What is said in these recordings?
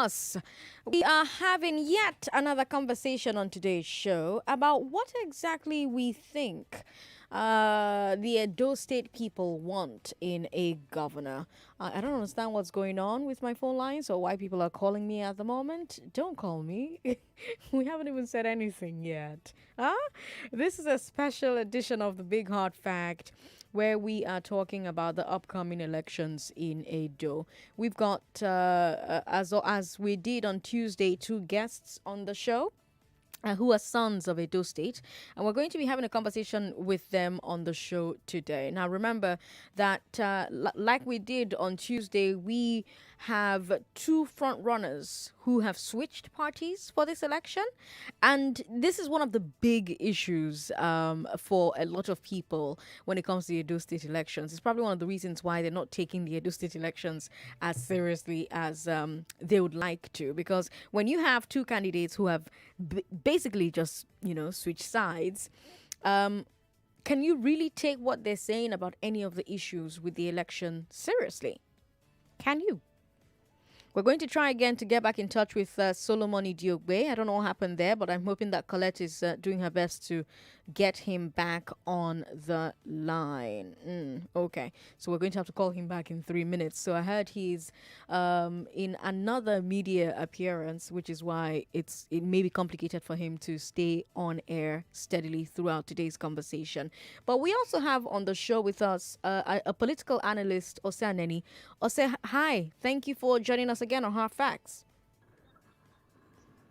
Lagos. We are having yet another conversation on today's show about what exactly we think the Edo State people want in a governor. I don't understand what's going on with my phone lines or why people are calling me at the moment. Don't call me. We haven't even said anything yet. Huh? This is a special edition of the Big Hard Fact where we are talking about the upcoming elections in Edo. We've got, as we did on Tuesday, two guests on the show. Who are sons of Edo State, and we're going to be having a conversation with them on the show today. Now, remember that, like we did on Tuesday, we have two front runners who have switched parties for this election, and this is one of the big issues for a lot of people when it comes to the Edo State elections. It's probably one of the reasons why they're not taking the Edo State elections as seriously as they would like to, because when you have two candidates who have basically just, switch sides, can you really take what they're saying about any of the issues with the election seriously? Can you? We're going to try again to get back in touch with Solomon Idiogbe. I don't know what happened there, but I'm hoping that Colette is doing her best to get him back on the line. Okay, so we're going to have to call him back in 3 minutes. So I heard he's in another media appearance, which is why it may be complicated for him to stay on air steadily throughout today's conversation. But we also have on the show with us a political analyst, Osagie. Hi, thank you for joining us again on Hard Facts.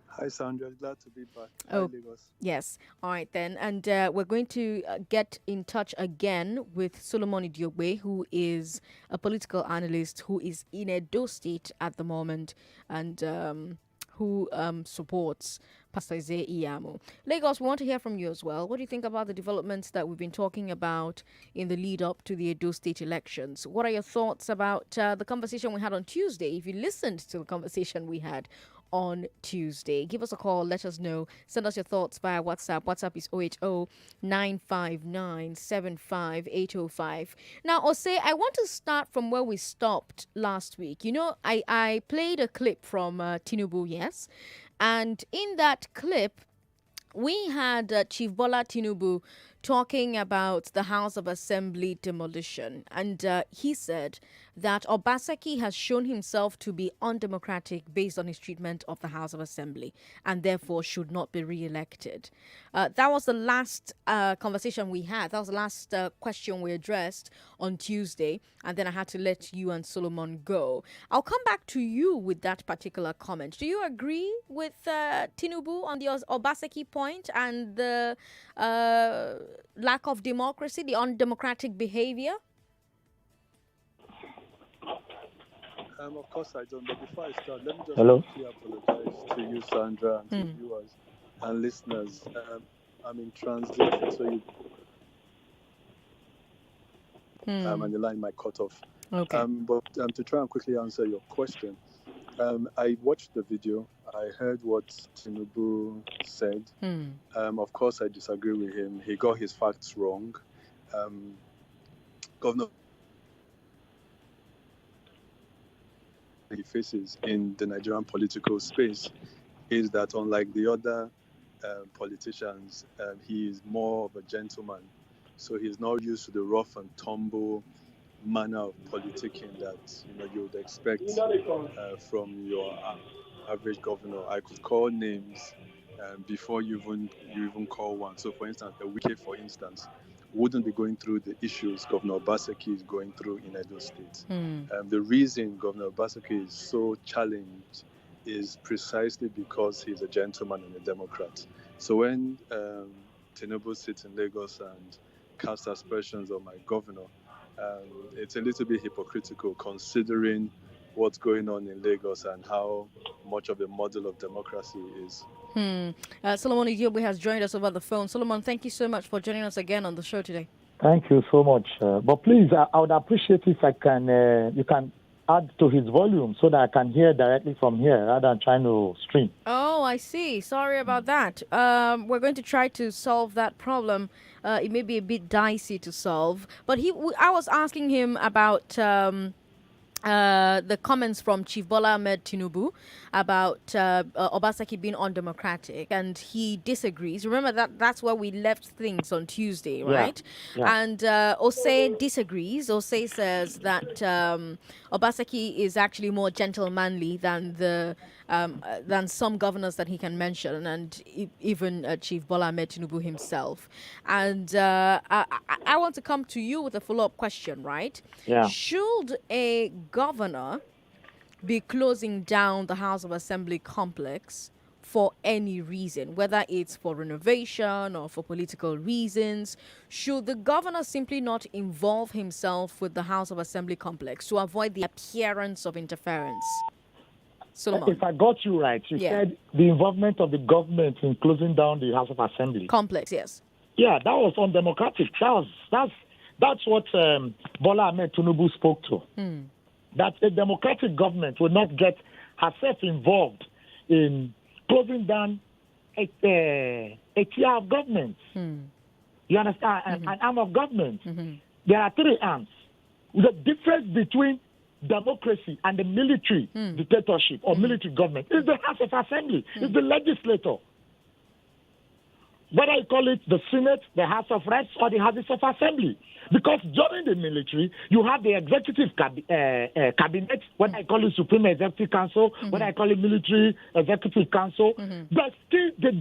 Hi, Sandra. Glad to be back. Oh, Hi, Lagos. yes. All right, then. And we're going to get in touch again with Solomon Idiogbe, who is a political analyst who is in Edo State at the moment and who supports Pastor Ize-Iyamu. Lagos, we want to hear from you as well. What do you think about the developments that we've been talking about in the lead up to the Edo State elections? What are your thoughts about the conversation we had on Tuesday? If you listened to the conversation we had on Tuesday, give us a call, let us know, send us your thoughts via WhatsApp is 080-959-75805. Now, Ose, I want to start from where we stopped last week. I played a clip from Tinubu, yes, and in that clip we had Chief Bola Tinubu talking about the House of Assembly demolition. And he said that Obaseki has shown himself to be undemocratic based on his treatment of the House of Assembly and therefore should not be re-elected. That was the last conversation we had. That was the last question we addressed on Tuesday. And then I had to let you and Solomon go. I'll come back to you with that particular comment. Do you agree with Tinubu on the Obaseki point and the lack of democracy, the undemocratic behavior? Of course I don't, but before I start, let me just Hello? quickly apologize to you, Sandra, and to viewers and listeners. I'm in transit, so you and the line might cut off. Okay. But to try and quickly answer your question, I watched the video. I heard what Tinubu said. Of course, I disagree with him. He got his facts wrong. Governor he faces in the Nigerian political space is that, unlike the other politicians, he is more of a gentleman. So he's not used to the rough and tumble manner of politicking that you would expect from your average governor. I could call names before you even call one. So, for instance, the Wike, for instance, wouldn't be going through the issues Governor Obaseki is going through in Edo State. The reason Governor Obaseki is so challenged is precisely because he's a gentleman and a Democrat. So when Tinubu sits in Lagos and casts aspersions on my governor, it's a little bit hypocritical considering what's going on in Lagos and how much of a model of democracy is. Solomon Idiogbe has joined us over the phone. Solomon, thank you so much for joining us again on the show today. Thank you so much. But please, I would appreciate if I can, you can add to his volume so that I can hear directly from here rather than trying to stream. Oh, I see. Sorry about that. We're going to try to solve that problem. It may be a bit dicey to solve. But I was asking him about the comments from Chief Bola Ahmed Tinubu about Obaseki being undemocratic, and he disagrees. Remember that's where we left things on Tuesday, right? Yeah. And Osei disagrees. Osei says that Obaseki is actually more gentlemanly than some governors that he can mention, and even Chief Bola Ahmed Tinubu himself. And I want to come to you with a follow-up question, right? Yeah. Should a governor be closing down the House of Assembly complex for any reason, whether it's for renovation or for political reasons? Should the governor simply not involve himself with the House of Assembly complex to avoid the appearance of interference? Solomon. If I got you right, you said the involvement of the government in closing down the House of Assembly. Complex, yes. Yeah, that was undemocratic. That's what Bola Ahmed Tinubu spoke to. That a democratic government will not get herself involved in closing down a tier of government. You understand? An arm of government. There are three arms. The difference between democracy and the military dictatorship or military government is the House of Assembly, is the legislator. Whether you call it the Senate, the House of Reps, or the Houses of Assembly. Because during the military, you have the executive cabinet, whether I call it Supreme Executive Council, whether I call it Military Executive Council, but still the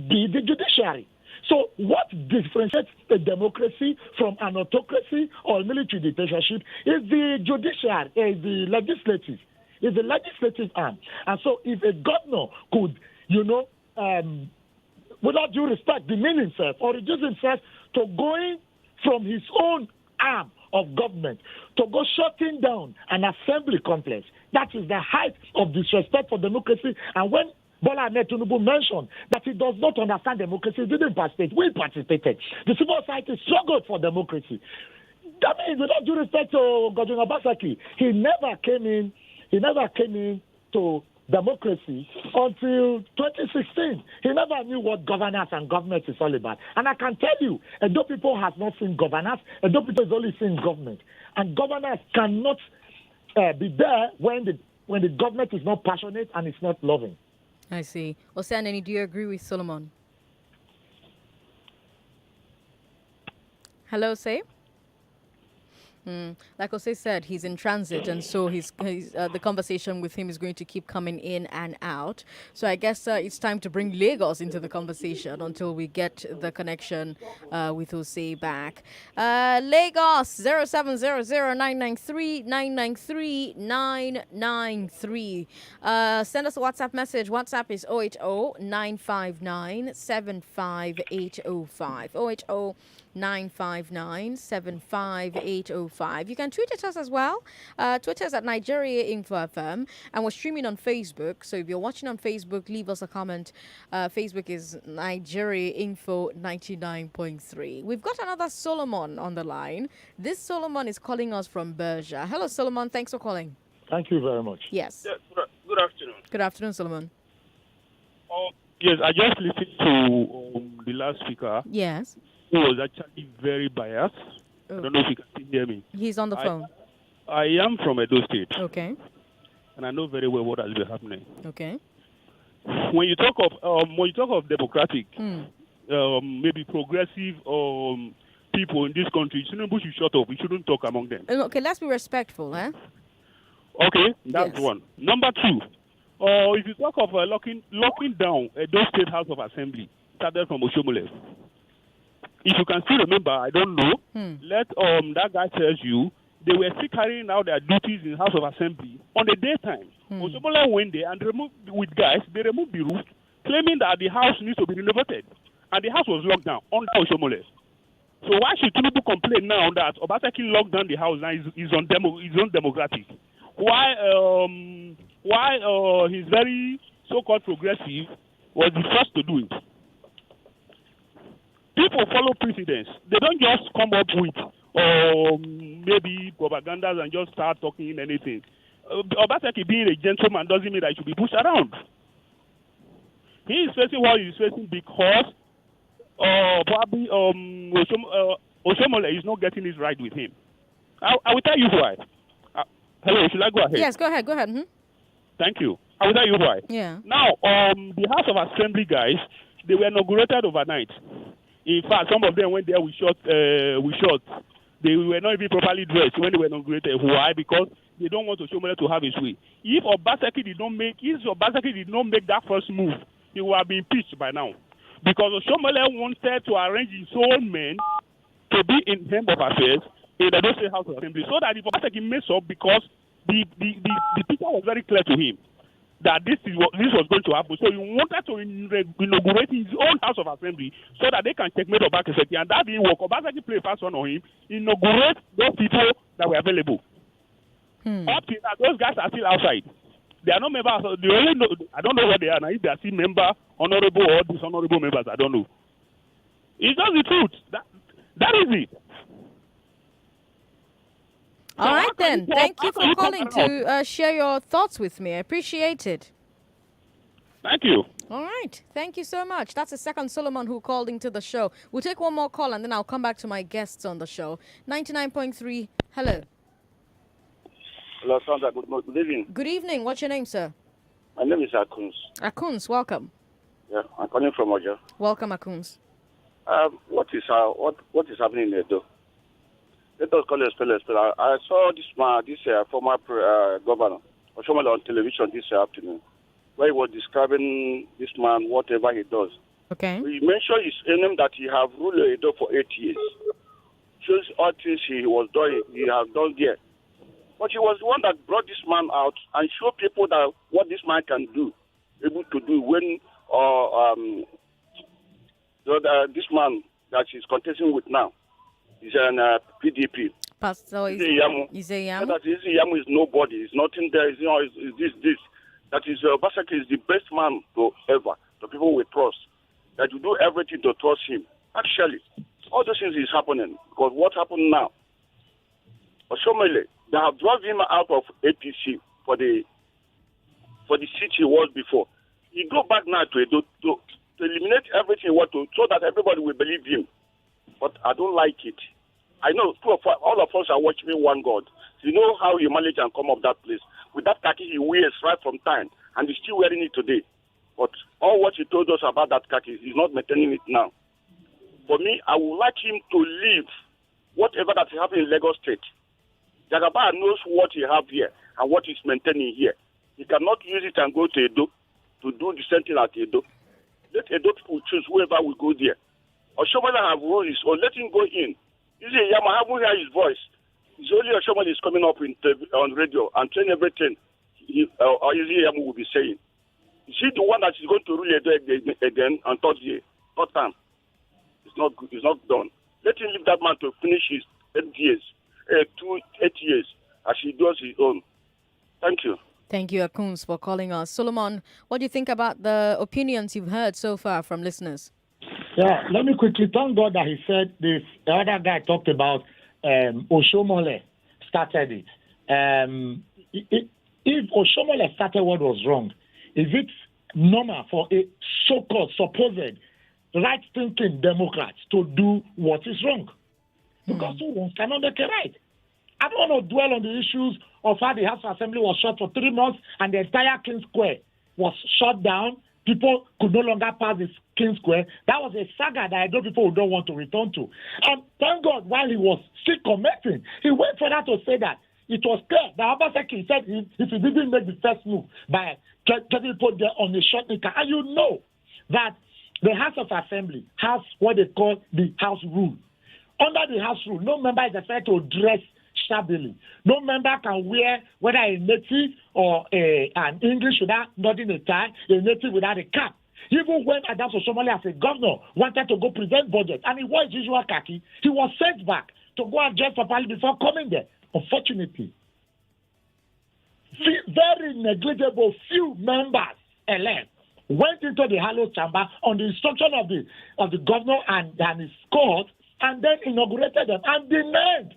judiciary. So what differentiates a democracy from an autocracy or a military dictatorship is the judiciary, is the legislative arm. And so if a governor could, without due respect, demean himself or reduce himself to going from his own arm of government to go shutting down an assembly complex, that is the height of disrespect for democracy. And when Bola Ahmed Tinubu mentioned that he does not understand democracy, he didn't participate. We participated. The civil society struggled for democracy. That means, without due respect to Godwin Obaseki, he never came in to democracy until 2016. He never knew what governance and government is all about. And I can tell you, Edo people has not seen governance. Edo people has only seen government. And governance cannot be there when the government is not passionate and it's not loving. I see. Osaneni, do you agree with Solomon? Hello, say. Like Osei said, he's in transit, and so the conversation with him is going to keep coming in and out. So I guess it's time to bring Lagos into the conversation until we get the connection with Osei back. Lagos 0700-993-993-993. Send us a WhatsApp message. WhatsApp is 080-959-75805. 080-959-75805. You can tweet at us as well. Twitter is at Nigeria Info FM, and we're streaming on Facebook. So if you're watching on Facebook, leave us a comment. Facebook is Nigeria Info 99.3. We've got another Solomon on the line. This Solomon is calling us from Berger. Hello, Solomon. Thanks for calling. Thank you very much. Yes. Yeah, good afternoon. Good afternoon, Solomon. Yes, I just listened to the last speaker. Yes. Who was actually very biased. I don't know if you can still hear me. He's on the phone. I am from Edo State. Okay. And I know very well what has been happening. Okay. When you talk of democratic, maybe progressive people in this country, Tinubu should shut up. We shouldn't talk among them. Okay, let's be respectful, eh? Okay, that's one. Number two, if you talk of locking down Edo State House of Assembly, started from Oshomole. If you can still remember, I don't know, let that guy tells you, they were still carrying out their duties in the House of Assembly on the daytime. Oshomole went there and they removed the roof, claiming that the house needs to be renovated. And the house was locked down under Oshomole. So why should Tinubu complain now that Obaseki locked down the house now is undemocratic? Why his very so-called progressive was the first to do it? People follow precedents. They don't just come up with maybe propagandas and just start talking anything. Obaseki being a gentleman doesn't mean that he should be pushed around. He is facing what he is facing because probably Oshomole is not getting it right with him. I will tell you why. Hello, should I go ahead? Yes, go ahead. Go ahead. Mm-hmm. Thank you. I will tell you why. Yeah. Now, the House of Assembly guys, they were inaugurated overnight. In fact, some of them went there with shorts. They were not even properly dressed when they were inaugurated. Why? Because they don't want Oshomole to have his way. If Obaseki did not make that first move, he would have been impeached by now. Because Oshomole wanted to arrange his own men to be in Chamber of Affairs in the Edo State House of Assembly, so that if Obaseki messed up, because the picture was very clear to him that this was going to happen. So he wanted to inaugurate his own House of Assembly so that they can checkmate Obaseki, and that didn't work. Obaseki played fast one on him, inaugurate those people that were available. Up to now, those guys are still outside. They are not members. They only know, I don't know where they are now. If they are still member, honorable or dishonorable members, I don't know. It's just the truth. That is it. All right, then. Thank you for calling to share your thoughts with me. I appreciate it. Thank you. All right. Thank you so much. That's the second Solomon who called into the show. We'll take one more call and then I'll come back to my guests on the show. 99.3. Hello. Hello, Sandra. Good evening. Good evening. What's your name, sir? My name is Akuns. Akuns, welcome. Yeah, I'm calling from Ojo. Welcome, Akuns. What is happening in Edo? Let us call it spell. I saw this man, former governor, Oshomole, on television this afternoon, where he was describing this man, whatever he does. Okay. He mentioned his name that he have ruled Edo for 8 years. Shows all things he was doing, he has done there. But he was the one that brought this man out and showed people that what this man can do, able to do when this man that he's contesting with now is an PDP. Pastor Ize-Iyamu. Ize-Iyamu. That Ize-Iyamu is nobody. It's nothing there. It's, it's this. That is, Obaseki is the best man to ever. The people will trust. That you do everything to trust him. Actually, all those things is happening. Because what happened now? Oshomole, they have dropped him out of APC for the seat he was before. He go back now to eliminate everything so that everybody will believe him. But I don't like it. I know all of us are watching one God. You know how he managed and come up that place. With that khaki he wears right from time, and he's still wearing it today. But all what he told us about that khaki, he's not maintaining it now. For me, I would like him to leave whatever that is happening in Lagos State. Jagaba knows what he have here and what he's maintaining here. He cannot use it and go to Edo to do the same thing at Edo. Let Edo people choose whoever will go there. Oshomole have rules, or let him go in. Ize-Iyamu, I haven't heard his voice. It's only Oshomole is coming up on radio and saying everything Ize-Iyamu will be saying. Is he the one that is going to rule again on Thursday? Third time. It's not done. Let him leave that man to finish his 8 years, 8 years, as he does his own. Thank you. Thank you, Akuns, for calling us. Solomon, what do you think about the opinions you've heard so far from listeners? Yeah, let me quickly thank God that he said this. The other guy talked about Oshomole started it. If Oshomole started what was wrong, is it normal for a so-called supposed right-thinking Democrat to do what is wrong? Because one cannot make it right. I don't want to dwell on the issues of how the House of Assembly was shut for 3 months and the entire King Square was shut down. People could no longer pass this King Square. That was a saga that I know people don't want to return to. And thank God, while he was still commenting, he went further to say that it was clear that Obaseki said if he didn't make the first move by getting put there on the short nickel, and you know that the House of Assembly has what they call the House Rule. Under the House Rule, no member is expected to dress shabbily. No member can wear whether a native or an English without nodding a tie, a native without a cap. Even when Adams Oshomole as a governor wanted to go present budget and he wore his usual khaki, he was sent back to go and dress properly before coming there. Unfortunately, very negligible few members elect went into the hallowed chamber on the instruction of the governor and his court, and then inaugurated them and denied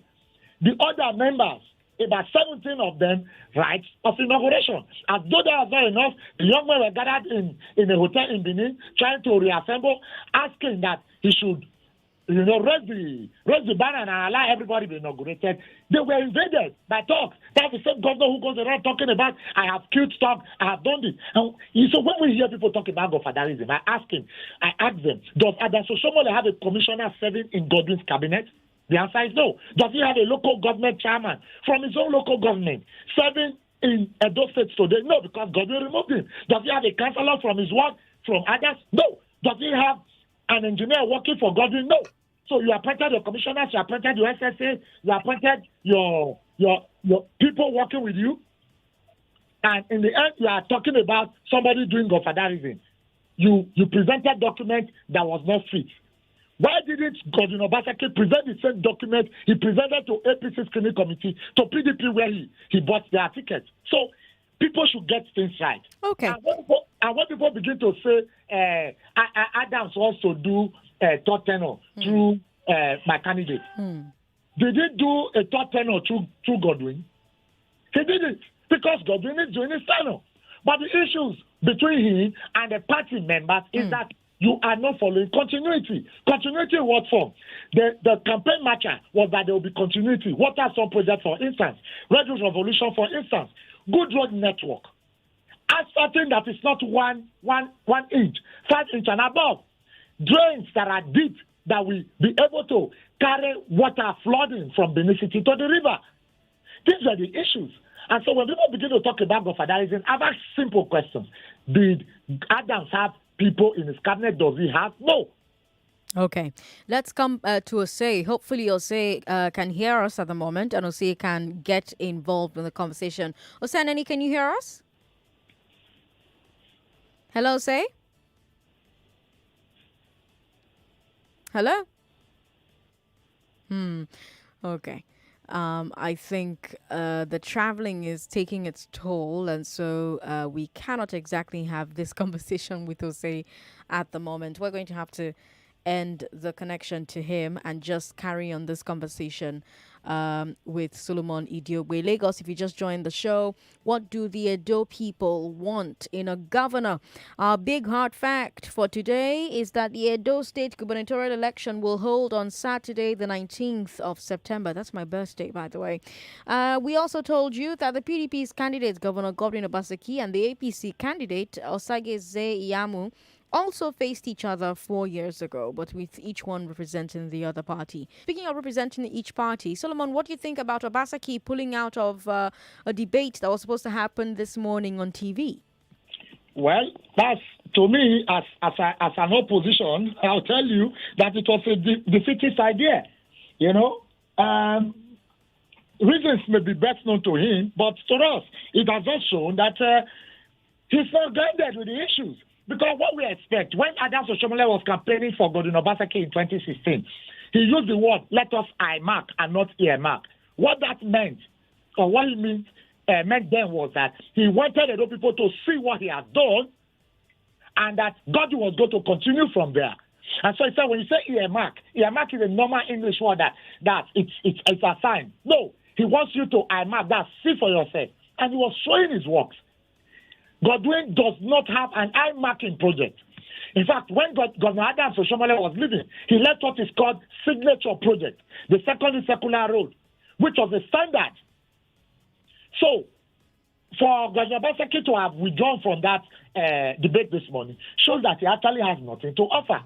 the other members, about 17 of them, rights of inauguration. As though that was not enough, the young men were gathered in a hotel in Benin, trying to reassemble, asking that he should raise the banner and allow everybody to be inaugurated. They were invaded by talk. That's the same governor who goes around talking about, I have killed stock, I have done this. And so when we hear people talking about godfatherism, I ask them, does Adam Soshomole have a commissioner serving in Godwin's cabinet? The answer is no. Does he have a local government chairman from his own local government serving in Edo State today? No, because Godwin removed him. Does he have a councillor from his ward, from others? No. Does he have an engineer working for Godwin? No. So you appointed your commissioners, you appointed your SSA, you appointed your people working with you, and in the end, you are talking about somebody doing godfatherism. You presented document that was not fit. Why didn't Godwin Obaseki present the same document he presented to APC screening committee, to PDP where he bought their ticket? So people should get things right. Okay. And when people begin to say Adams wants to do third tenor through my candidate, did he do a third tenor through Godwin? He did it because Godwin is doing his tenor. But the issues between him and the party members is that you are not following continuity. Continuity in what form? The campaign marcher was that there will be continuity. Water Sun Project, for instance. Red Roof Revolution, for instance. Good road network. Ascertain that is not one inch, 5 inch and above. Drains that are deep that will be able to carry water flooding from Benin City to the river. These are the issues. And so when people begin to talk about godfatherism, I've asked simple questions. Did Adams have people in his cabinet? Does he have? No. Okay, let's come to Osei. Hopefully Osei can hear us at the moment and Osei can get involved in the conversation. Osei, can you hear us? Hello, Osei? Hello? Okay. I think the traveling is taking its toll, and so we cannot exactly have this conversation with Osei at the moment. We're going to have to end the connection to him and just carry on this conversation with Solomon Idiobe. Lagos, if you just joined the show, what do the Edo people want in a governor? Our big hard fact for today is that the Edo State Gubernatorial Election will hold on Saturday, the 19th of September. That's my birthday, by the way. We also told you that the PDP's candidate, Governor Godwin Obaseki, and the APC candidate, Osagie Ize-Iyamu, also faced each other 4 years ago, but with each one representing the other party. Speaking of representing each party, Solomon, what do you think about Obaseki pulling out of a debate that was supposed to happen this morning on TV? Well, that's, to me, as an opposition, I'll tell you that it was a defeatist idea. Reasons may be best known to him, but to us, it has not shown that he's not guided with the issues. Because what we expect, when Adam Soshomole was campaigning for Godwin Obaseki in 2016, he used the word, let us earmark and not earmark. What that meant, or what he meant then was that he wanted Edo people to see what he has done, and that Godwin was going to continue from there. And so he said, when you say earmark is a normal English word that it's a sign. No, he wants you to earmark, that see for yourself. And he was showing his works. Godwin does not have an eye-marking project. In fact, when Governor Adam Soshomole was leaving, he left what is called signature project, the secondary circular road, which was a standard. So, for Governor Obaseki to have withdrawn from that debate this morning shows that he actually has nothing to offer.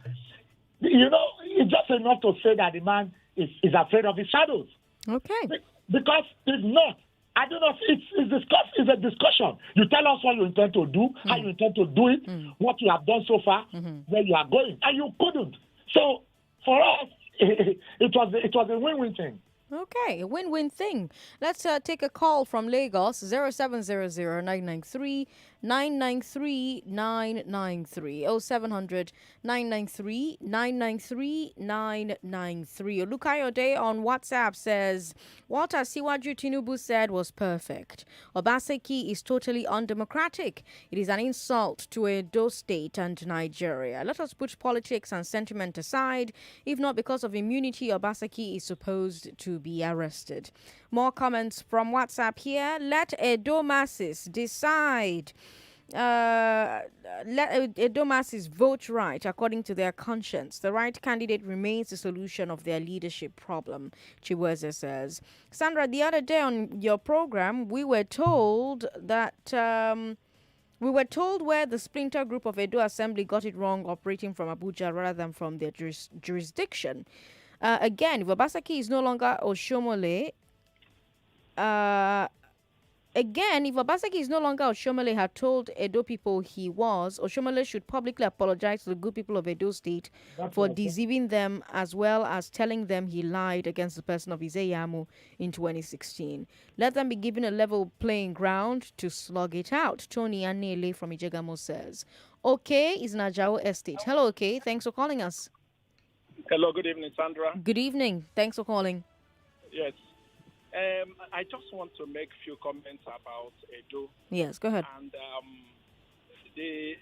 It's just enough to say that the man is afraid of his shadows. Okay. Because if not, I don't know. It's a discussion. You tell us what you intend to do, how you intend to do it, what you have done so far, where you are going, and you couldn't. So for us, it was a win-win thing. Okay, a win-win thing. Let's take a call from Lagos, 0700-993-993-993, 0700-993-993-993. Olukayode on WhatsApp says, what Asiwaju Tinubu said was perfect. Obaseki is totally undemocratic. It is an insult to Edo State and Nigeria. Let us put politics and sentiment aside. If not because of immunity, Obaseki is supposed to be arrested. More comments from WhatsApp here. Let Edo masses decide. let Edo masses vote right according to their conscience. The right candidate remains the solution of their leadership problem, Chiweze says. Sandra, the other day on your program, we were told that where the splinter group of Edo Assembly got it wrong operating from Abuja rather than from their jurisdiction. Again, if Obaseki is no longer Oshomole, again, if Obaseki is no longer Oshomole had told Edo people he was, Oshomole should publicly apologize to the good people of Edo State for deceiving them, as well as telling them he lied against the person of Ize-Iyamu in 2016. Let them be given a level playing ground to slug it out, Tony Anele from Ijegamo says. Okay is Najao Estate. Hello, okay. Thanks for calling us. Hello, good evening, Sandra. Good evening. Thanks for calling. Yes. I just want to make a few comments about Edo. Yes, go ahead. And the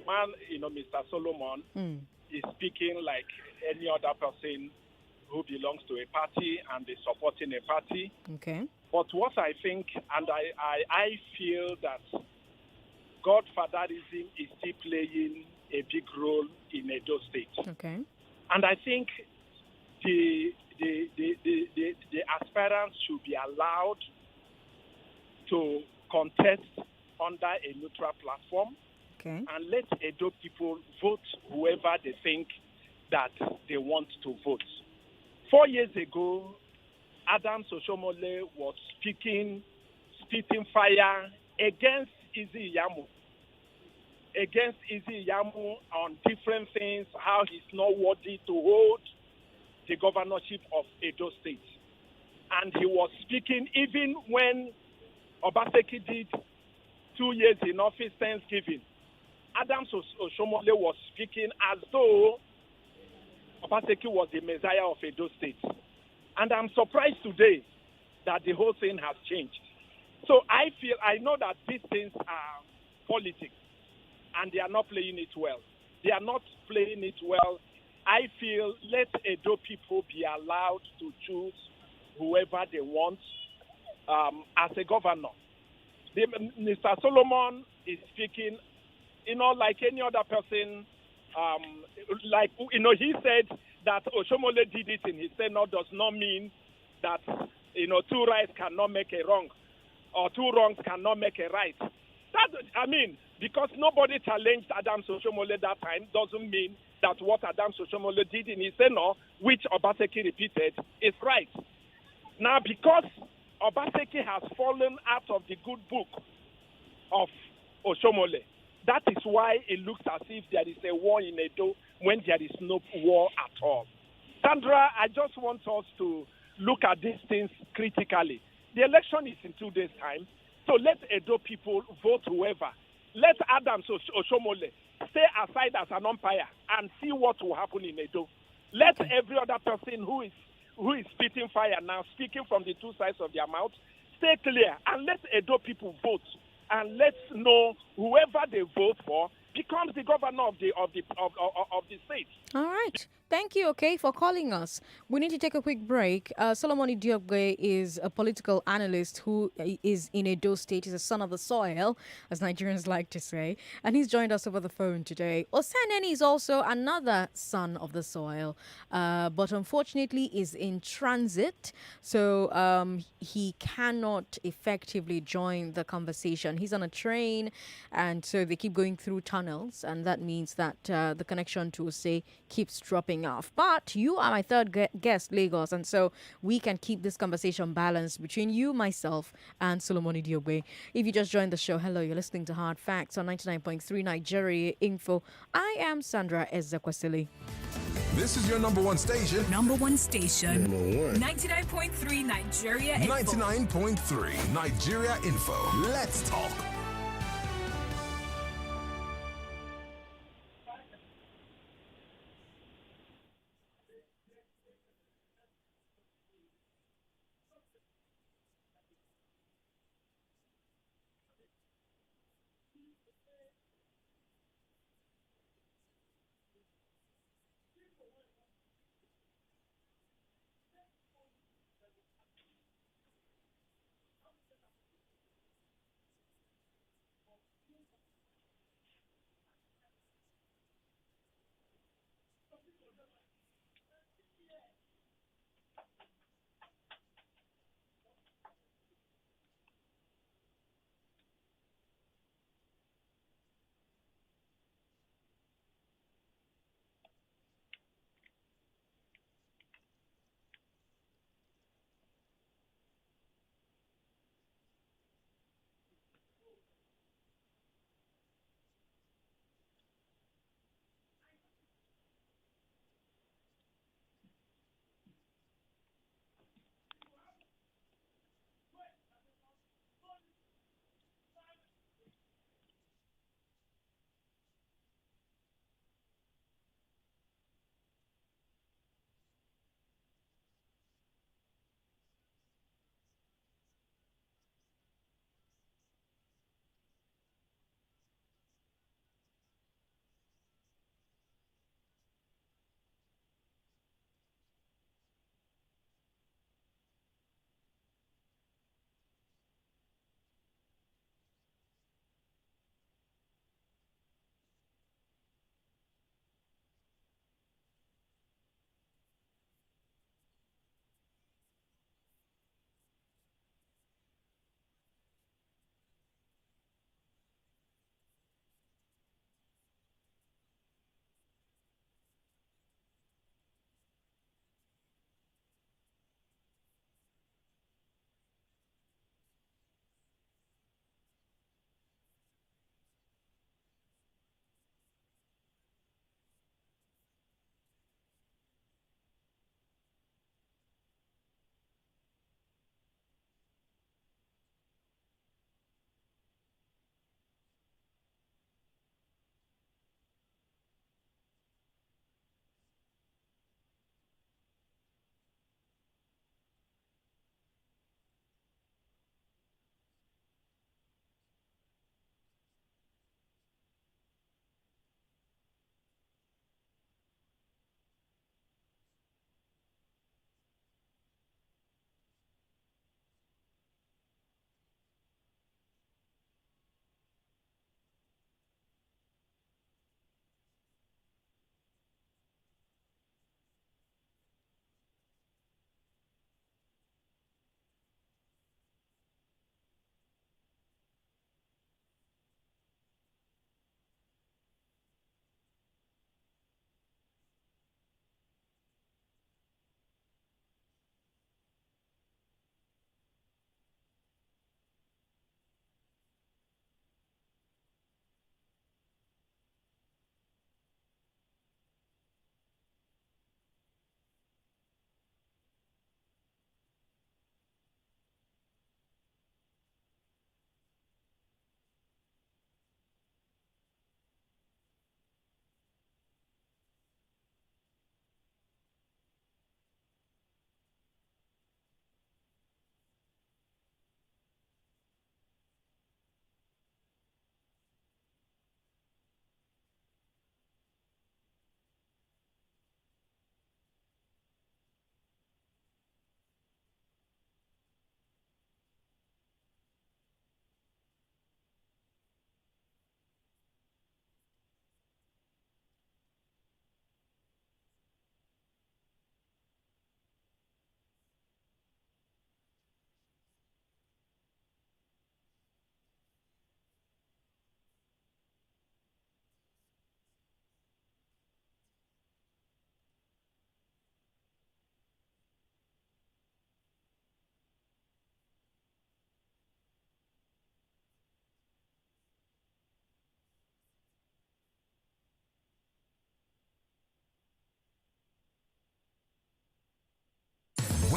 man, Mr. Solomon, is speaking like any other person who belongs to a party and is supporting a party. Okay. But what I think, and I feel that godfatherism is still playing a big role in Edo State. Okay. And I think the aspirants should be allowed to contest under a neutral platform. Okay. And let Edo people vote whoever they think that they want to vote. 4 years ago, Adams Oshomole was spitting fire against Ize-Iyamu. On different things, how he's not worthy to hold the governorship of Edo State. And he was speaking even when Obaseki did 2 years in office, Thanksgiving. Adams Oshomole was speaking as though Obaseki was the messiah of Edo State. And I'm surprised today that the whole thing has changed. So I know that these things are politics and they are not playing it well. They are not playing it well. I feel let Edo people be allowed to choose whoever they want as a governor. Mr. Solomon is speaking, like any other person. He said that Oshomole did it in his Senate does not mean that, two rights cannot make a wrong or two wrongs cannot make a right. Because nobody challenged Adams Oshomole that time doesn't mean that what Adams Oshomole did in his Senate, which Obaseki repeated, is right. Now, because Obaseki has fallen out of the good book of Oshomole, that is why it looks as if there is a war in Edo when there is no war at all. Sandra, I just want us to look at these things critically. The election is in 2 days' time, so let Edo people vote whoever. Let Adams Oshomole stay aside as an umpire and see what will happen in Edo. Let every other person who is spitting fire now, speaking from the two sides of their mouth, stay clear and let Edo people vote. And let's know whoever they vote for becomes the governor of the state. All right. Thank you, okay, for calling us. We need to take a quick break. Solomon Idiogbe is a political analyst who is in Edo State. He's a son of the soil, as Nigerians like to say. And he's joined us over the phone today. Osaneni is also another son of the soil, but unfortunately is in transit. So he cannot effectively join the conversation. He's on a train, and so they keep going through tunnels. And that means that the connection to Ose keeps dropping off. But you are my third guest, Lagos, and so we can keep this conversation balanced between you, myself, and Solomon Idiogbe. If you just joined the show, hello, you're listening to Hard Facts on 99.3 Nigeria Info. I am Sandra Ezekwesili. This is your number one station. Number one station. Number one. 99.3 Nigeria Info. 99.3 Nigeria Info. Let's talk.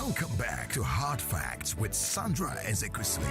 Welcome back to Hard Facts with Sandra Ezekwesili.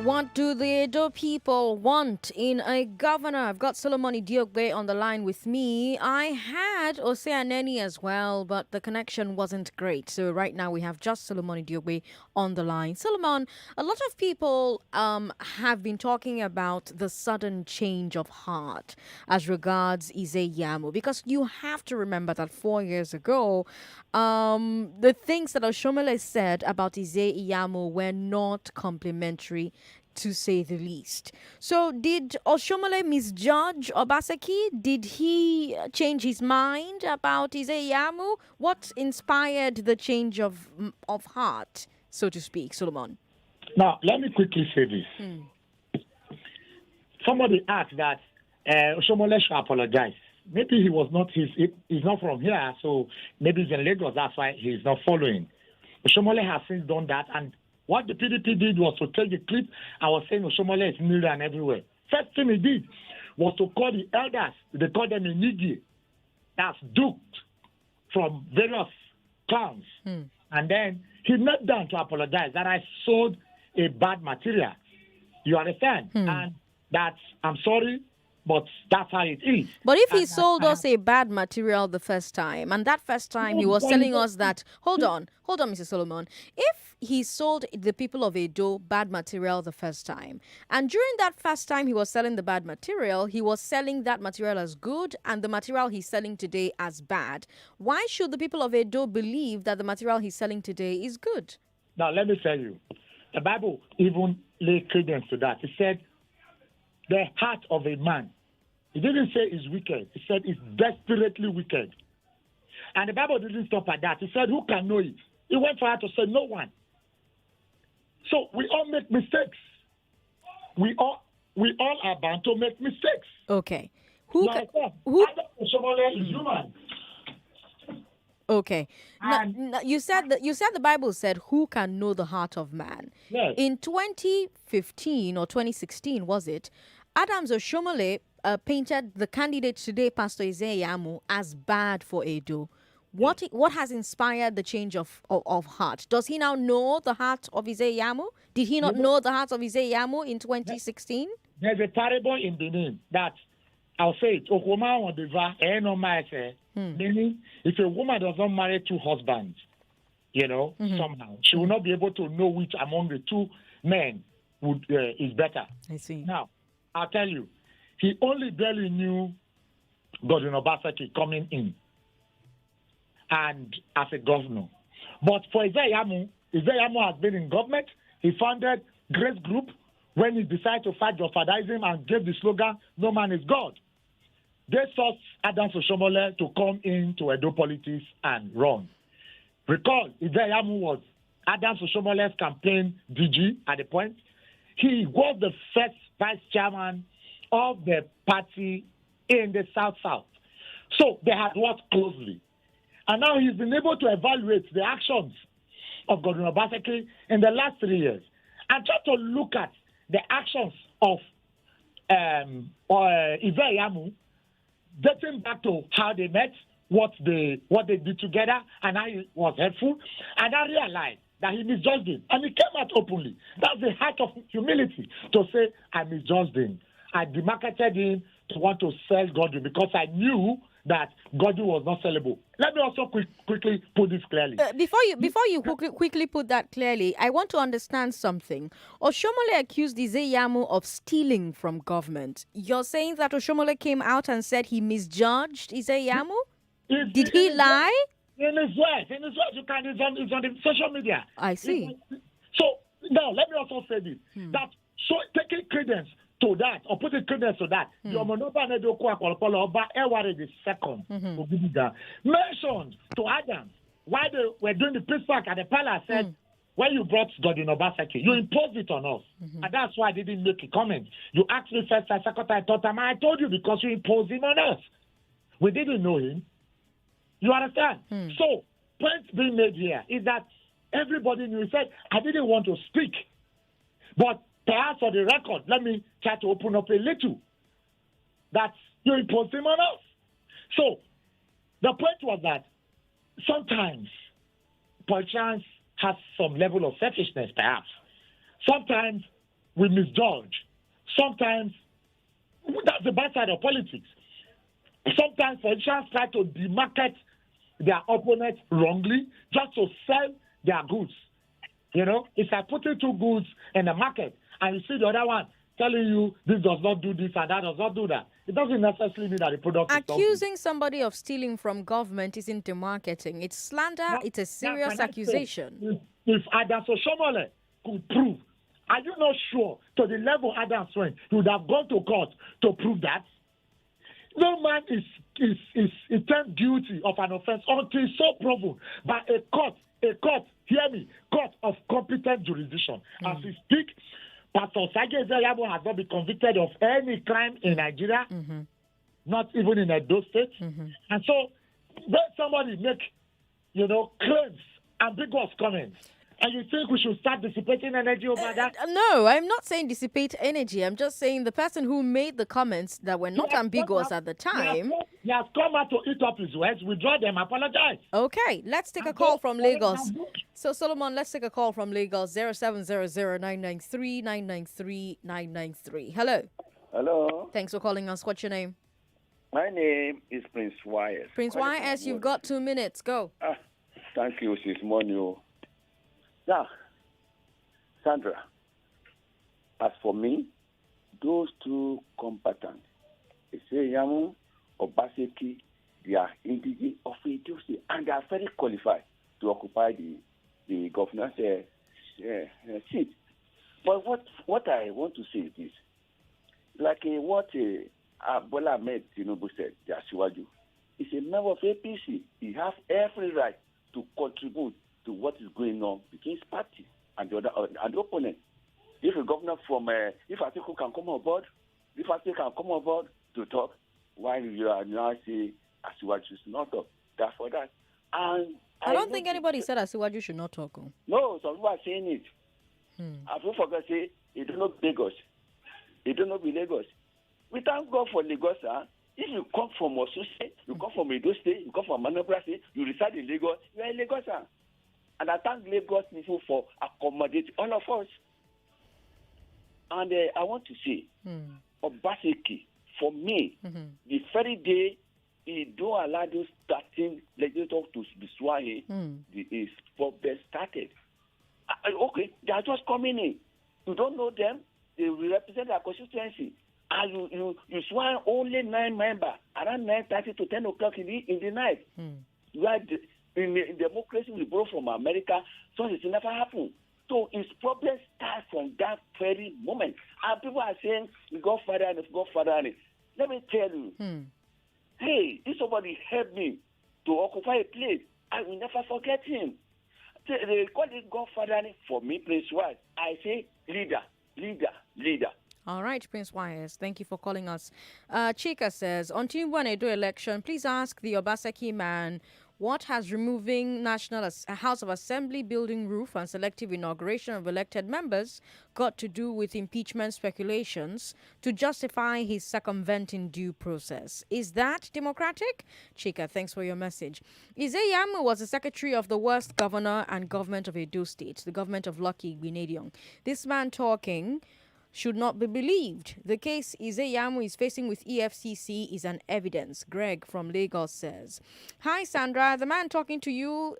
What do the Edo people want in a governor? I've got Solomon Idiogbe on the line with me. I had Osagie Ize-Iyamu as well, but the connection wasn't great. So right now we have just Solomon Idiogbe on the line. Solomon, a lot of people have been talking about the sudden change of heart as regards Ize-Iyamu, because you have to remember that 4 years ago, the things that Oshomole said about Ize-Iyamu were not complimentary, to say the least. So did Oshomole misjudge Obaseki? Did he change his mind about Ize-Iyamu? What inspired the change of heart, so to speak, Solomon? Now, let me quickly say this. Somebody asked that Oshomole should apologize. Maybe he's not from here, so maybe he's in Lagos, that's why he's not following. Oshomole has since done that, and what the PDP did was to take the clip and was saying Oshomole is near and everywhere. First thing he did was to call the elders, they call them Inigi, that's duped from various clans. And then he knelt down to apologize that I sold a bad material. You understand? And that's, I'm sorry, but that's how it is. But if he sold us a bad material the first time, and that first time he was telling us that, hold on, Mr. Solomon, if he sold the people of Edo bad material the first time, and during that first time he was selling the bad material, he was selling that material as good and the material he's selling today as bad, why should the people of Edo believe that the material he's selling today is good? Now, let me tell you, the Bible even laid credence to that. It said, the heart of a man, it didn't say it's wicked. It said it's desperately wicked. And the Bible didn't stop at that. It said, who can know it? It went for her to say, no one. So we all make mistakes. We all are bound to make mistakes. Okay. Someone is human. Okay. Now, you said the Bible said, who can know the heart of man? Yes. In 2015 or 2016, was it, Adams Oshomole painted the candidate today, Pastor Ize-Iyamu, as bad for Edo. What has inspired the change of heart? Does he now know the heart of Ize-Iyamu? Did he not know the heart of Ize-Iyamu in 2016? There's a parable in Benin that, I'll say it, meaning if a woman does not marry two husbands, somehow, she will not be able to know which among the two men is better. I see. Now, I'll tell you, he only barely knew Godwin Obaseki coming in and as a governor. But for Ize-Iyamu has been in government. He founded Grace Group when he decided to fight Jofadism and gave the slogan, no man is God. They sought Adams Oshomole to come into Edo politics and run. Recall, Ize-Iyamu was Adams Oshomole's campaign DG at the point. He was the first vice chairman of the party in the South-South. So they had worked closely. And now he's been able to evaluate the actions of Godwin Obaseki in the last 3 years and try to look at the actions of Ize-Iyamu, dating back to how they met, what they did together, and how it was helpful. And I realized that he misjudged him. And he came out openly. That's the height of humility, to say, I misjudged him. I demarketed him to want to sell Godwin because I knew that Godwin was not sellable. Let me also quickly put this clearly. Before you quickly put that clearly, I want to understand something. Oshomole accused Ize-Iyamu of stealing from government. You're saying that Oshomole came out and said he misjudged Ize-Iyamu? Did he lie? In his words, it's on the social media. I see. So now let me also say this: that so taking credence to that or putting credence to that, the Omonoba Nedoko Akolopolo Oba Eware the second mentioned to Adams while they were doing the peace park at the palace said, when you brought Godwin Obaseki, you imposed it on us. And that's why I didn't make a comment. You asked me first time, second time, third time, I told you because you imposed him on us. We didn't know him. You understand? So, point being made here is that everybody knew. He said, I didn't want to speak. But perhaps for the record, let me try to open up a little. That you imposed him on us. So, the point was that sometimes politicians have some level of selfishness, perhaps. Sometimes we misjudge. Sometimes that's the bad side of politics. Sometimes politicians try to demarket their opponents wrongly just to sell their goods. You know, it's like putting two goods in the market and you see the other one telling you this does not do this and that does not do that. It doesn't necessarily mean that the product is Accusing somebody of stealing from government isn't demarketing. It's slander. Now- It's a now, serious can I say, accusation. If Adam Soshomole could prove, are you not sure to the level Adam went, he would have gone to court to prove that? No man is found guilty of an offense until so proven by a court, hear me, court of competent jurisdiction. As we speak, Pastor Osagie Ize-Iyamu has not been convicted of any crime in Nigeria, not even in Edo State. And so when somebody make, claims, ambiguous comments, and you think we should start dissipating energy over that? No, I'm not saying dissipate energy. I'm just saying the person who made the comments that were not ambiguous at the time. He has come out to eat up his words, withdraw them, apologize. Okay, let's take a call from Lagos. So, Solomon, let's take a call from Lagos. 0700-993-993-993. Hello. Hello. Thanks for calling us. What's your name? My name is Prince YS. Prince YS, you've got 2 minutes. Go. Thank you, Sis Monio. Now, Sandra, as for me, those two combatants, Ize-Iyamu, Obaseki, they are indigenous of Edo State, and they are very qualified to occupy the governor's seat. But what I want to say is this. Like what Bola Ahmed Tinubu said, the Asiwaju, is a member of APC. He has every right to contribute to what is going on between his party and the opponent. If a governor from, if Atiku can come on board, to talk, while you are now saying Asiwaju should not talk. That's for that. And I don't think anybody said Asiwaju should not talk. No, some people are saying it. I don't forget say it don't know Lagos. It don't know be Lagos. We thank God for Lagos, huh? If you come from Osun State, you come from Edo State, you come from Anambra State, you reside in Lagos, you are in Lagos, huh? And I thank Lagos people for accommodating all of us. And I want to say, Obaseki, for me, the very day he don't allow those 13 legislators to be sworn his problem started. Okay, they are just coming in. You don't know them. They will represent their constituency. And you swear only 9 members around 9:30 to 10 o'clock in the night. You are in democracy we borrow from America, so it never happened. So his problem starts from that very moment. And people are saying, we go further and go further. Let me tell you, hey, if somebody helped me to occupy a place, I will never forget him. They call it Godfather. For me, Prince Wise, I say leader. All right, Prince YS, thank you for calling us. Chika says, on Tinubu and Edo election, please ask the Obaseki man what has removing National House of Assembly building roof and selective inauguration of elected members got to do with impeachment speculations to justify his circumventing due process? Is that democratic? Chika, thanks for your message. Ize-Iyamu was the secretary of the worst governor and government of Edo State, the government of Lucky Gbenedion. This man talking should not be believed. The case Ize-Iyamu is facing with EFCC is an evidence, Greg from Lagos says. Hi, Sandra. The man talking to you,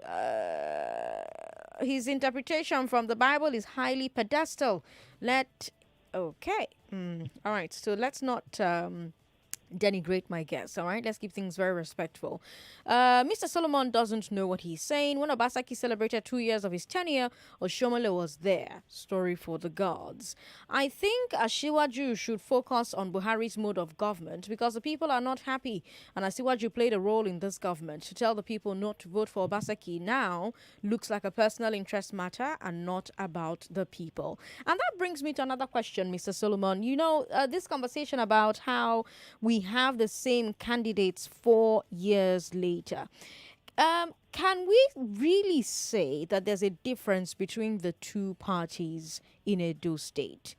his interpretation from the Bible is highly pedestal. Okay. All right. So let's not denigrate my guests, all right? Let's keep things very respectful. Mr. Solomon doesn't know what he's saying. When Obaseki celebrated 2 years of his tenure, Oshomole was there. Story for the gods. I think Asiwaju should focus on Buhari's mode of government because the people are not happy, and Asiwaju played a role in this government. To tell the people not to vote for Obaseki now looks like a personal interest matter and not about the people. And that brings me to another question, Mr. Solomon. You know, this conversation about how we have the same candidates 4 years later. Can we really say that there's a difference between the two parties in Edo State?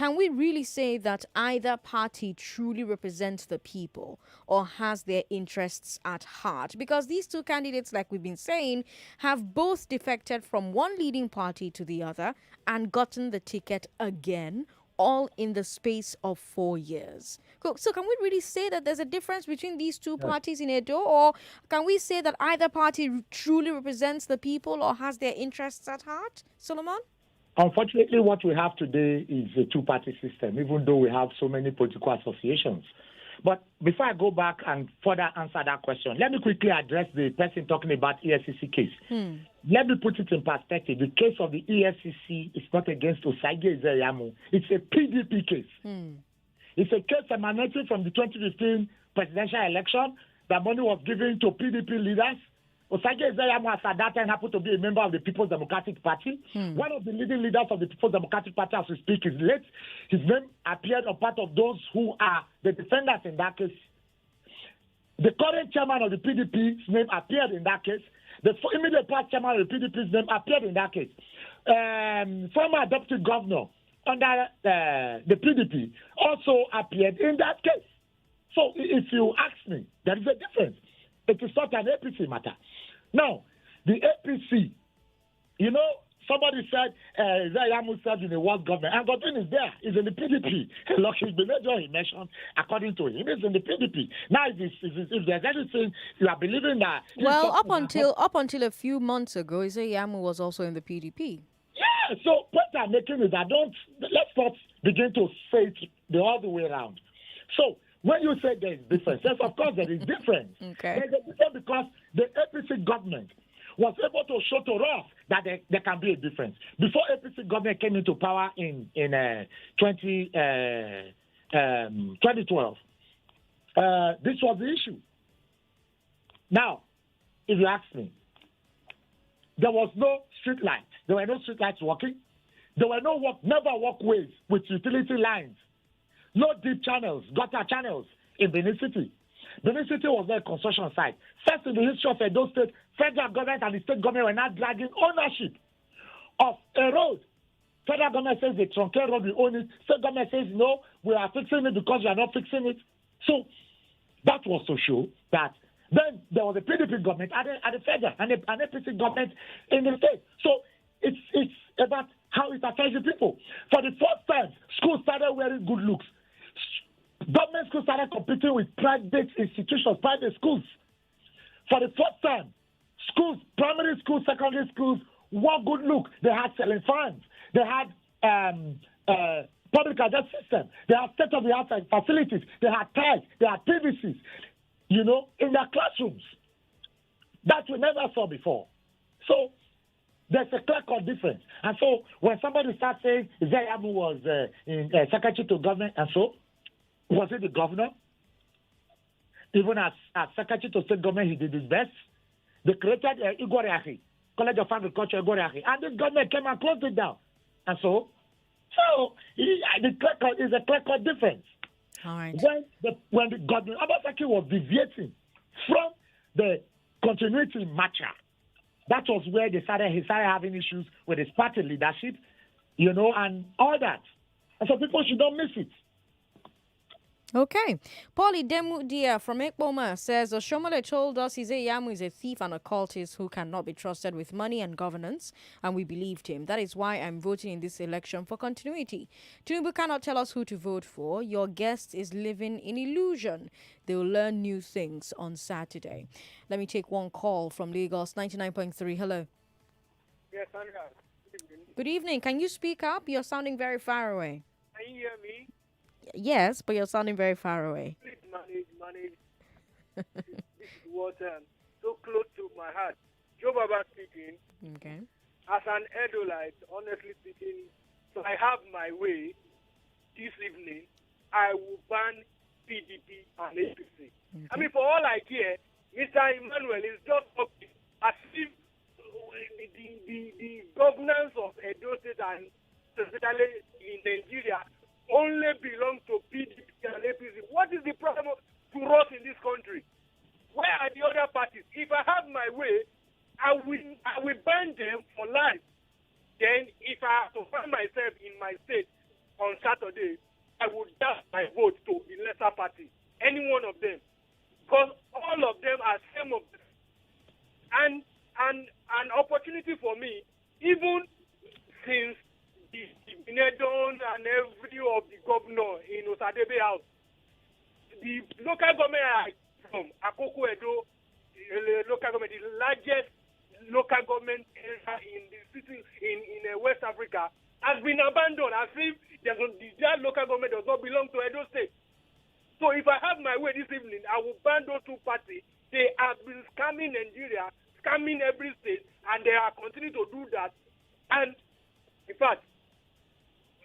can we really say that either party truly represents the people or has their interests at heart? Because these two candidates, like we've been saying, have both defected from one leading party to the other and gotten the ticket again, all in the space of 4 years. So can we really say that there's a difference between these two parties in Edo, or can we say that either party truly represents the people or has their interests at heart, Solomon? Unfortunately, what we have today is a two-party system, even though we have so many political associations. But before I go back and further answer that question, let me quickly address the person talking about EFCC case. Let me put it in perspective. The case of the EFCC is not against Osagie Ize-Iyamu. It's a PDP case. It's a case emanating from the 2015 presidential election. The money was given to PDP leaders. Osagie Ize-Iyamu at that time happened to be a member of the People's Democratic Party. One of the leading leaders of the People's Democratic Party, as we speak, is late. His name appeared on part of those who are the defendants in that case. The current chairman of the PDP's name appeared in that case. The immediate past chairman of the PDP's name appeared in that case. Former deputy governor under the PDP also appeared in that case. So if you ask me, there is a difference. It is not an APC matter. Now, the APC, somebody said, Ize-Iyamu served in the world government, and Godwin is there. He's in the PDP. Look, he's the major he mentioned, according to him, he's in the PDP. Now, if there's anything you are believing that... Well, up until a few months ago, Ize-Iyamu was also in the PDP. Yeah, so what I'm making is let's not begin to say it the other way around. So, when you say there is difference, yes, of course there is difference. Okay. There is difference because the APC government was able to show to us that there can be a difference. Before APC government came into power in 2012, this was the issue. Now, if you ask me, there was no street light. There were no street lights working. There were never walkways with utility lines. No deep channels, gutter channels in Benin City. Benin City was not a construction site. First in the history of Edo State, federal government and the state government were not dragging ownership of a road. Federal government says the truncated road, we own it. State government says, no, we are fixing it because we are not fixing it. So that was to show that then there was a PDP government at the federal and an APC government in the state. So it's about how it affects the people. For the first time, schools started wearing good looks. Government schools started competing with private institutions, private schools. For the first time, schools, primary schools, secondary schools, wore good look. They had selling fans. They had public address system. They had state-of-the-art facilities. They had tiles. They had PVCs, in their classrooms. That we never saw before. So there's a clear-cut difference. And so when somebody starts saying Ize-Iyamu was secretary to government, and so was he the governor? Even as secretary to state government, he did his best. They created Igoriahi, College of Agriculture Igoriahi, and this government came and closed it down. And so the clear-cut is a clear-cut difference. All right. When the Godwin Obaseki was deviating from the continuity matter, that was where he started having issues with his party leadership, and all that. And so people should not miss it. Okay. Paulie Demudia from Ekboma says, Oshomole told us Ize-Iyamu is a thief and a cultist who cannot be trusted with money and governance, and we believed him. That is why I'm voting in this election for continuity. Tinubu cannot tell us who to vote for. Your guest is living in illusion. They will learn new things on Saturday. Let me take one call from Lagos, 99.3. Hello. Yes, Sandra. Good evening. Can you speak up? You're sounding very far away. Can you hear me? Yes, but you're sounding very far away. Please manage. This is what so close to my heart. Joe Baba speaking. Okay. As an Edolite, honestly speaking, so I have my way this evening, I will ban PDP and APC. Okay. I mean, for all I care, Mr. Emmanuel is just talking as if the governance of Edo State and especially in Nigeria only belong to PDP and APC. What is the problem to us in this country? Where are the other parties? If I have my way, I will ban them for life. Then if I have to find myself in my state on Saturday, Master Party, any one of them, because all of them are same of them. And an opportunity for me, even since the Benedon and every of the governor in Osadebe House, the local government from Akoko Edo, local government, the largest local government area in the city in West Africa, has been abandoned as if that local government does not belong to Edo State. So if I have my way this evening, I will ban those two parties. They have been scamming Nigeria, scamming every state, and they are continuing to do that. And in fact,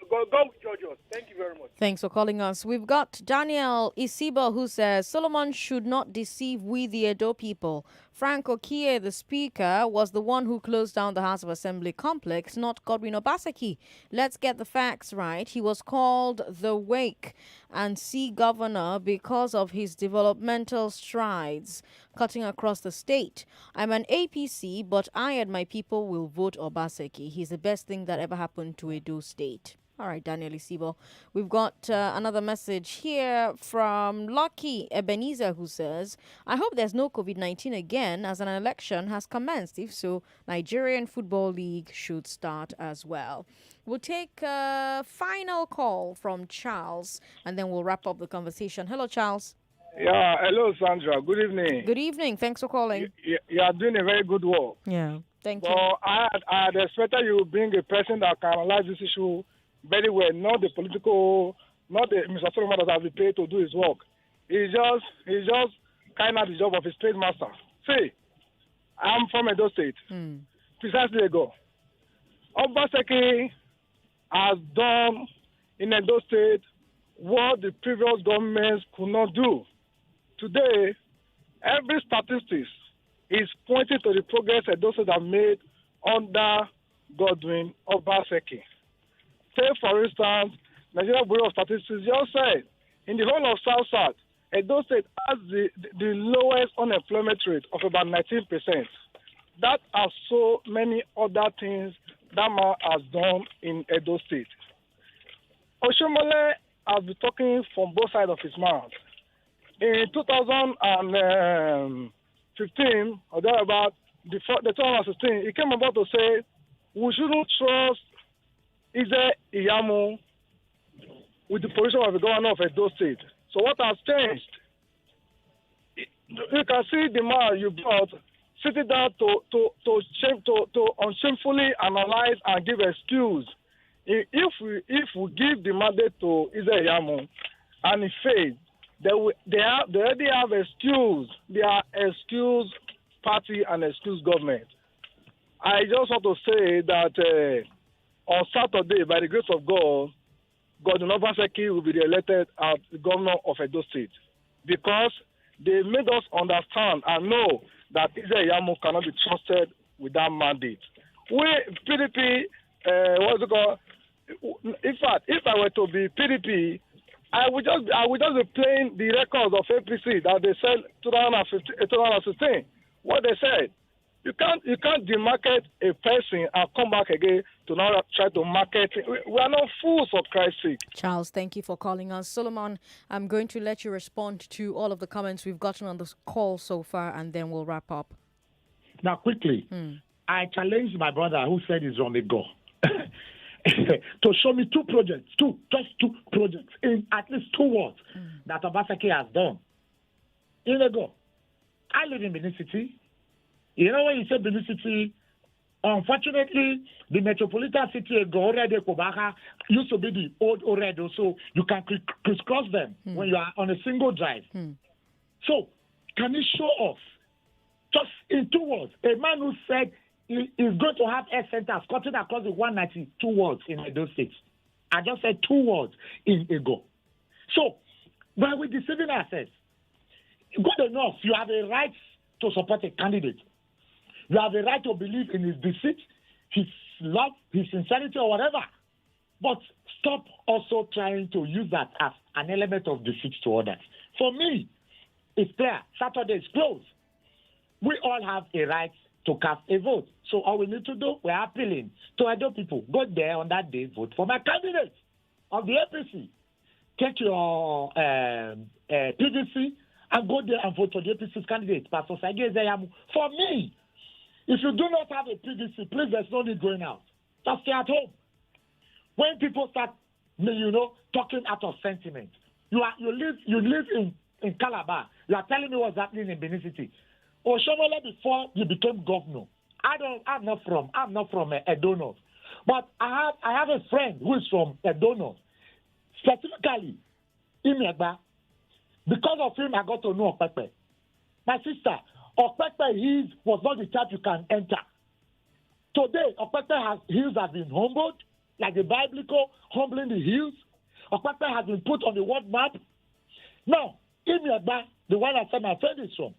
God will judge us. Thank you very much. Thanks for calling us. We've got Daniel Isibo who says Solomon should not deceive we the Edo people. Frank Okie, the speaker, was the one who closed down the House of Assembly complex, not Godwin Obaseki. Let's get the facts right. He was called the Wake and See Governor because of his developmental strides cutting across the state. I'm an APC, but I and my people will vote Obaseki. He's the best thing that ever happened to Edo State. All right, Daniel Isibo. We've got another message here from Lucky Ebenezer who says, I hope there's no COVID-19 again as an election has commenced. If so, Nigerian Football League should start as well. We'll take a final call from Charles and then we'll wrap up the conversation. Hello, Charles. Yeah, hello, Sandra. Good evening. Good evening. Thanks for calling. You are doing a very good work. Yeah, thank you. Well, I had expected you would bring a person that can analyze this issue very well, not the political, not the Mr. Solomon that has been paid to do his work. He's just kind of the job of his trade master. See, I'm from Edo State, precisely ago. Obaseki has done in Edo State what the previous governments could not do. Today, every statistics is pointing to the progress Edo State have made under Godwin Obaseki. Say, for instance, Nigeria Bureau of Statistics just said in the whole of South, Edo State has the lowest unemployment rate of about 19%. That are so many other things that man has done in Edo State. Oshomole has been talking from both sides of his mouth. In 2015, or thereabout, the 2016, he came about to say we shouldn't trust Ize-Iyamu with the position of the governor of Edo State. So what has changed? You can see the man you brought sitting down to unshamefully analyze and give excuse. If we give the mandate to Ize-Iyamu and he fails, they already have excuse. They are excuse party and excuse government. I just want to say that on Saturday, by the grace of God, Godwin Obaseki will be re-elected as the governor of Edo State because they made us understand and know that Ize-Iyamu cannot be trusted with that mandate. We, PDP, what's it called? In fact, if I were to be PDP, I would just be playing the records of APC that they said 2016. What they said. You can't demarket a person and come back again to now try to market it. We are not fools, for Christ's sake. Charles, thank you for calling us. Solomon, I'm going to let you respond to all of the comments we've gotten on this call so far, and then we'll wrap up. Now, quickly, I challenged my brother who said he's on the go to show me two projects in at least 2 words that Obaseki has done. In the go. I live in Benin City. You know when you say Benin City, unfortunately, the metropolitan city of Orede Kobaka used to be the old Oredo, so you can crisscross them when you are on a single drive. So, can you show us, just in 2 words, a man who said he is going to have health centers cutting across the 192 wards in Edo State? I just said 2 words in ago. So, why are we deceiving ourselves? Good enough, you have a right to support a candidate. You have a right to believe in his deceit, his love, his sincerity, or whatever. But stop also trying to use that as an element of deceit to others. For me, it's clear. Saturday is closed. We all have a right to cast a vote. So all we need to do, we're appealing to Edo people. Go there on that day, vote for my candidate of the APC. Take your PVC and go there and vote for the APC's candidate, Pastor Osagie Ize-Iyamu. For me, if you do not have a PVC, please, there's no need going out. Just stay at home. When people start, talking out of sentiment, you live in Calabar. You are telling me what's happening in Benin City. Oshomole, before you became governor, I'm not from Edo North, but I have a friend who is from Edo North, specifically Imiegba. Because of him, I got to know Okpekpe. My sister, Okpekpe was not the type you can enter. Today, Okpekpe hills have been humbled, like the biblical humbling the hills. Okpekpe has been put on the world map. Now, Imiegba, the one I said my friend is from,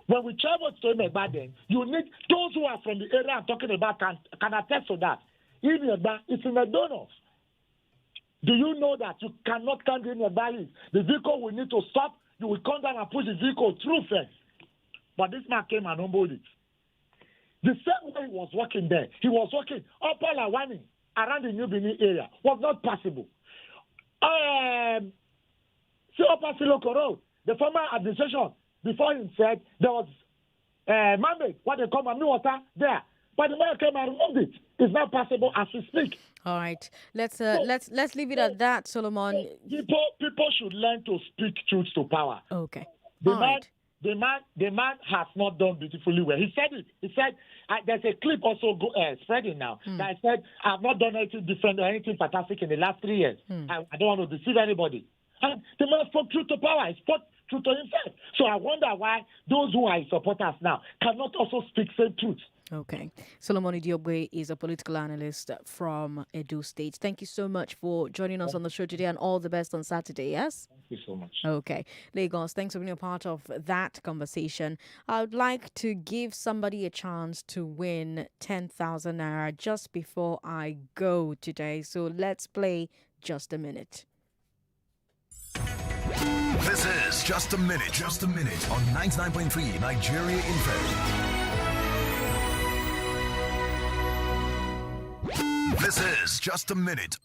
when we travel to Imiegba, then you need those who are from the area I'm talking about can attest to that. Imiegba is in Edo North. Do you know that you cannot come in your valley? The vehicle will need to stop. You will come down and push the vehicle through fence. But this man came and humbled it. The same way he was working there, he was working up all Awani around the New Benin area. Was not possible. See, Upper Siloko Road, the former administration, before him said there was mandate, what they call Mami water there. But the mayor came and removed it. It's not possible as we speak. All right, let's leave it at that, Solomon. People should learn to speak truth to power. Okay. The man has not done beautifully well. He said it. He said there's a clip also spreading now that said I've not done anything different or anything fantastic in the last 3 years. I don't want to deceive anybody. And the man spoke truth to power. He spoke truth to himself. So I wonder why those who are his supporters now cannot also speak same truth. Okay. Solomon Idiobwe is a political analyst from Edo State. Thank you so much for joining us on the show today, and all the best on Saturday, yes? Thank you so much. Okay. Lagos, thanks for being a part of that conversation. I would like to give somebody a chance to win 10,000 naira just before I go today. So let's play Just a Minute. This is Just a Minute on 99.3 Nigeria Info. This is Just a Minute.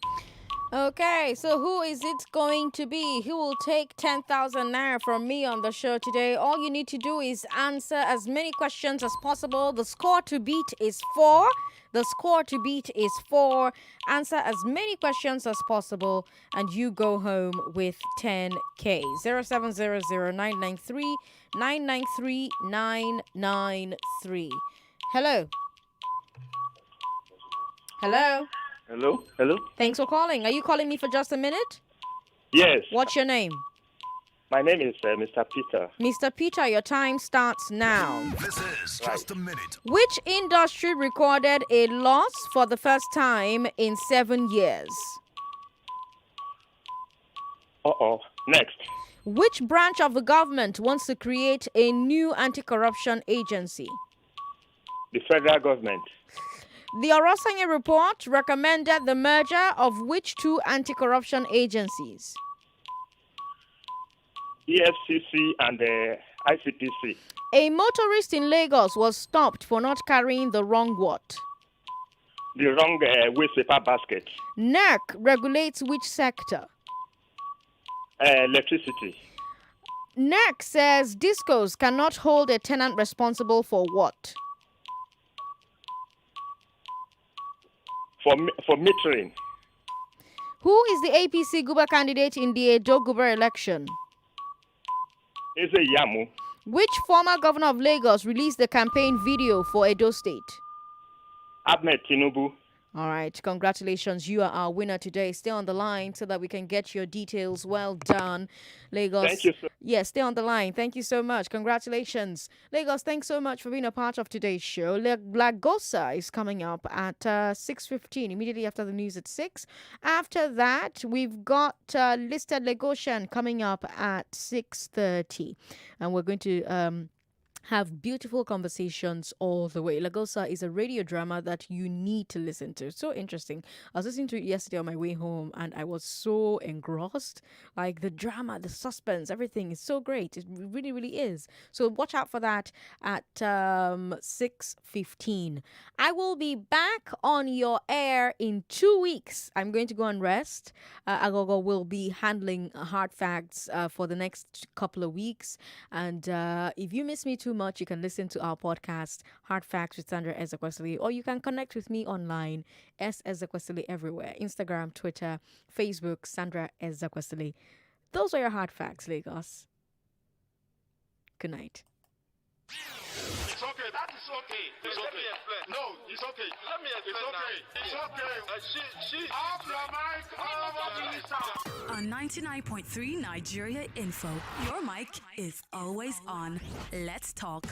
Okay, so who is it going to be? Who will take 10,000 naira from me on the show today? All you need to do is answer as many questions as possible. The score to beat is 4. Answer as many questions as possible, and you go home with 10K. 0700993 Hello. Hello. Hello. Thanks for calling. Are you calling me for just a minute? Yes. What's your name? My name is Mr. Peter. Mr. Peter, your time starts now. This is Just a Minute. Which industry recorded a loss for the first time in 7 years? Next. Which branch of the government wants to create a new anti-corruption agency? The federal government. The Osagie report recommended the merger of which two anti-corruption agencies? EFCC and the ICPC. A motorist in Lagos was stopped for not carrying the wrong what? The wrong waste paper basket. NERC regulates which sector? Electricity. NERC says discos cannot hold a tenant responsible for what? For metering. Who is the APC Guber candidate in the Edo Guber election? Ize-Iyamu. Which former governor of Lagos released the campaign video for Edo State? Ahmed Tinubu. All right, congratulations. You are our winner today. Stay on the line so that we can get your details. Well done, Lagos. Thank you, sir. Yes, stay on the line. Thank you so much. Congratulations. Lagos, thanks so much for being a part of today's show. Lagosa is coming up at 6:15, immediately after the news at 6. After that, we've got Listed Lagosian coming up at 6:30. And we're going to have beautiful conversations all the way. Lagosa is a radio drama that you need to listen to. So interesting. I was listening to it yesterday on my way home and I was so engrossed. Like the drama, the suspense, everything is so great. It really, really is. So watch out for that at 6:15. I will be back on your air in 2 weeks. I'm going to go and rest. Agogo will be handling hard facts for the next couple of weeks. And if you miss me too much, you can listen to our podcast, Hard Facts with Sandra Ezekwesili, or you can connect with me online, Ezekwesili everywhere, Instagram, Twitter, Facebook, Sandra Ezekwesili. Those are your hard facts, Lagos. Good night. It's okay. That is okay. It's okay. No, it's okay. Let me explain. It's okay. It's okay. She off your mic. On 99.3 Nigeria Info, your mic is always on. Let's talk.